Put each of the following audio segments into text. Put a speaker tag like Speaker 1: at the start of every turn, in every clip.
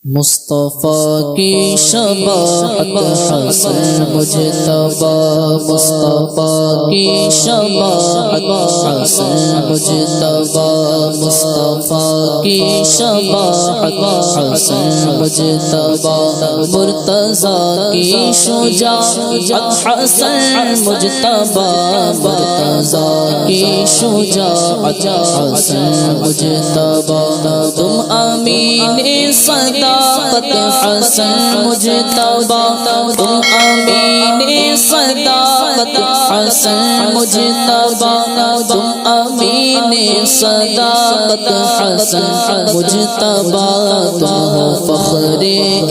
Speaker 1: مصطفیٰ کی شفاعت حسن مجتبی، مصطفیٰ کی شفاعت حسن مجتبی، مصطفیٰ کی شفاعت حسن مجتبی، مرتضیٰ کی شجاعت حسن مجتبی، مرتضیٰ کی شجاعت حسن مجتبی، تم امین صداقت حسن مجتبی، تم امین صداقت حسن مجتبی، تم امین صداقت حسن مجتبی، تم ہو فخر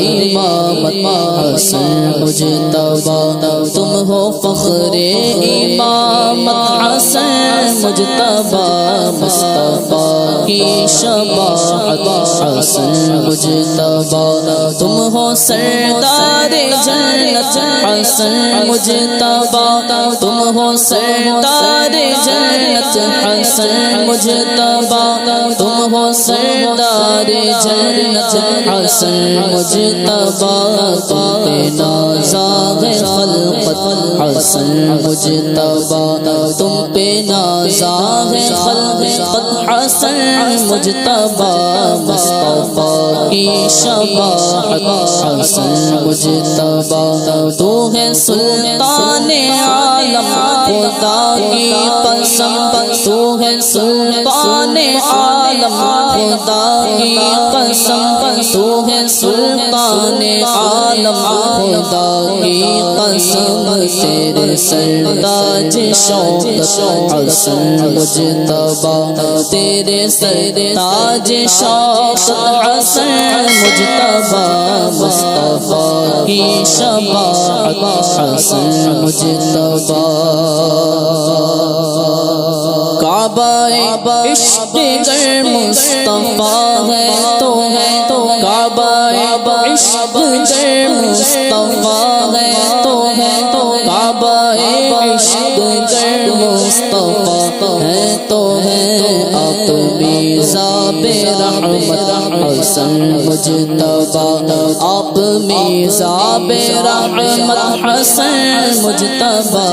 Speaker 1: امامت حسن مجتبی، تم ہو فخر امامت حسن مجتبی، مصطفیٰ کی شفاعت حسن مجتبی، تم ہو سردار جنت حسن مجتبی، تم ہو سردار جنت حسن مجتبی، تم ہو سردار جنت حسن مجتبی، تم پہ نازا ہے خلقت حسن مجتبی، تم پہ نازا ہے خلقت حسن مجتبی، مصطفیٰ کی شفاعت حسن مجتبی، تو ہے سلطان عالم خدا کی قسم، تو ہے سلطان عالم خدا کی قسم، تو ہے سلطان عالم خدا کی قسم، تیرے سرداج شوقت حسن مجتبی، تیرے سرداج شوقت حسن مجتبی، مصطفیٰ کی شفاعت حسن مجتبی، کعبہ عشق گر مصطفیٰ ہے تو کعبہ عشق گر مصطفیٰ ہے تو کعبہ عشق گر مصطفیٰ ہے تو آپ میزاب رحمت حسن مجتبی، آپ میزاب رحمت حسن مجتبی،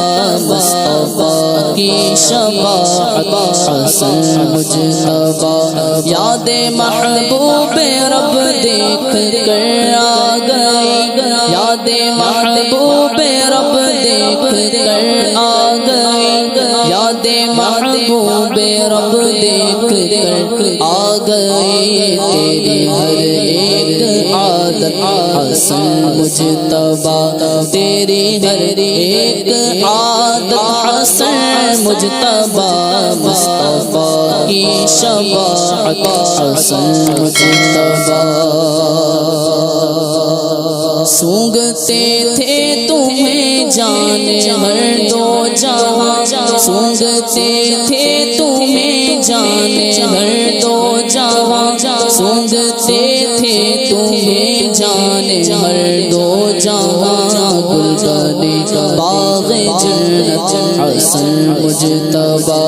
Speaker 1: مصطفیٰ کی شفاعت حسن مجتبی، یاد محبوب رب دیکھ کر آ گئی، یاد محبوب رب دیکھ کر آ گئی، یاد محبوب رب دیکھ کر آ گئی، تیری ہر ایک عادت حسن مجتبی، تیری ہر ایک عادت حسن مجتبی، مصطفیٰ کی شفاعت حسن مجتبی، سونگتے تھے تمہیں جان ہر دو جہاں، سونگتے تھے تمہیں جان ہر دو جہاں، سونگتے تھے تمہیں جان ہر دو جہاں، گلبن باغ جنت حسن مجتبی،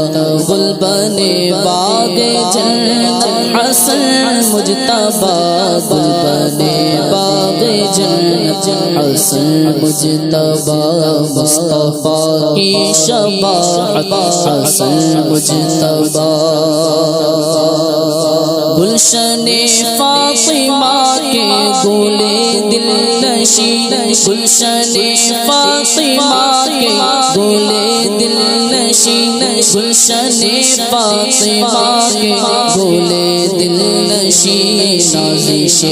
Speaker 1: گلبن باغ جنت حسن مجتبی، گلبن باغ جنت حسن مجتبی، مصطفیٰ کی شفاعت حسن مجتبی، گلشن فاطمہ کے گلے دل نشین، گلشن فاطمہ کے گلے دل نشین، گلشن فاطمہ کے گلے دل نشین، نازش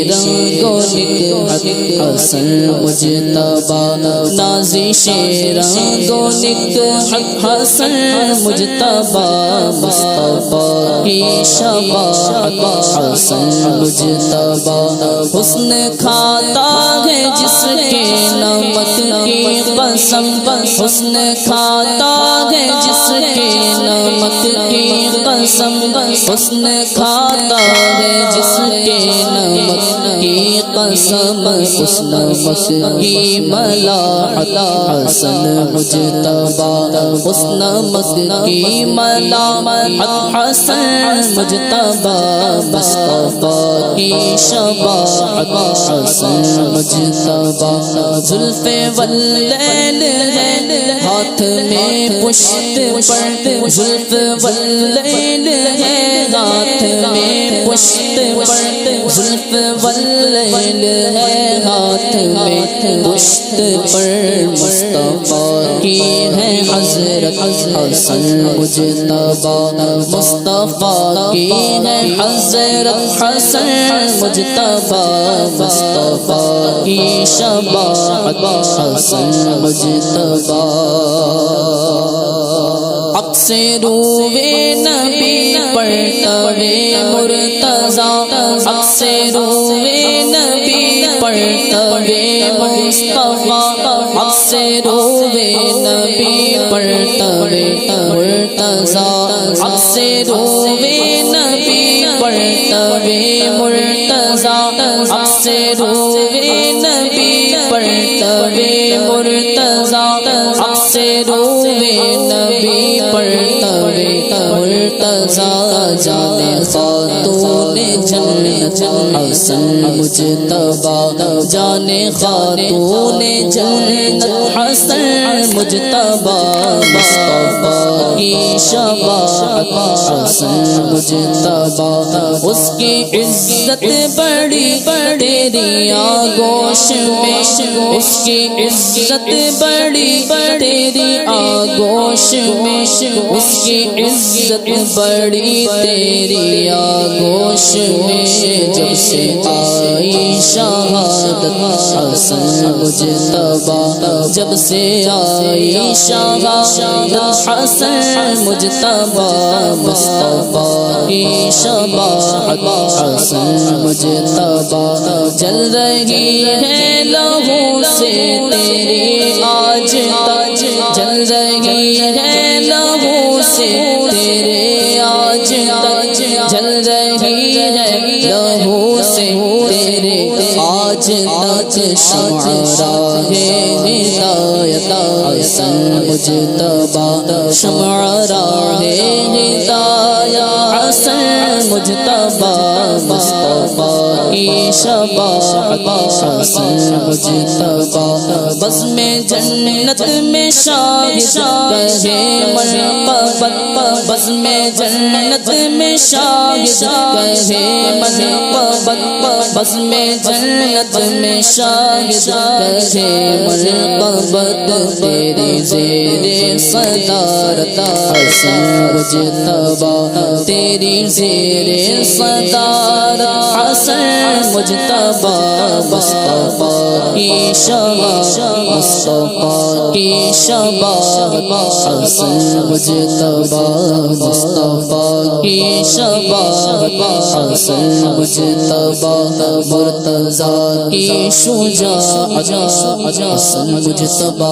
Speaker 1: رنگ و نکہت حسن مجتبی، نازش رنگ و نکہت حسن مجتبی، مصطفیٰ کی شفاعت حسن مجتبی، حسن کھاتا ہے جس کے نمک کی قسم، حسن کھاتا ہے جس کے نمک کی قسم، حسن کھاتا ہے جس کے نمک کی قسم اس نمک کی ملاحت حسن مجتبی اس نمک کی ملاحت حسن مجتبی مصطفیٰ کی شفاعت حسن مجتبی زلف واللیل ہے ہاتھ میں پشت پر زلف واللیل ہے ہاتھ میں پشت پر زلف واللیل ہے ہاتھ میں پشت پر مصطفیٰ کی ہے حضرت حسن مجتبی مصطفیٰ کی ہے حضرت حسن مجتبی مصطفیٰ کی شفاعت حسن مجتبی عکس روئے نبی پرتوے مرتضی عکس روئے نبی پرتوے مصطفیٰ عکس روئے نبی پرتوے مرتضی عکس روئے نبی پرتوے مرتضی عکس روئے نبی پرتوے مرتضی عکس روئے نبی پرتوے مرتضی جانے خاتون جنت حسن مجتبی جانے خاتون جنت حسن مجتبی مصطفیٰ کی شفاعت حسن مجتبی اس کی عزت بڑی تیری آغوش میں اس کی عزت بڑی تیری آغوش میں اس کی عزت بڑی تیری آغوش میں جب سے آئی شہادت حسن مجتبی جب سے آئی شہادت حسن مجتبی مصطفیٰ کی شفاعت حسن مجتبی جل رہی ہے لہو سے تیری آج تاج جل رہی ہے لہو سے تیرے آج تاج جل رہی ہے لہو سے تیرے آج تک شمع راہ ہدایت حسن مجتبی شمع راہ ہدایت حسن مجتبی مصطفیٰ کی شفاعت حسن مجتبی بس میں جنت میں شاہد کہے مرحبت بس میں جنت میں شاہد کہے مرحبت بس میں جنت میں شاہد کہے مرحبت تیری زیر صدارت حسن مجتبی تیری زیر صدارت حسن مجتبی مصطفیٰ کی شفاعت مصطفیٰ کی شفاعت حسن مجتبی مصطفیٰ کی شفاعت حسن مجتبی مرتضیٰ کی شجاعت حسن مجتبی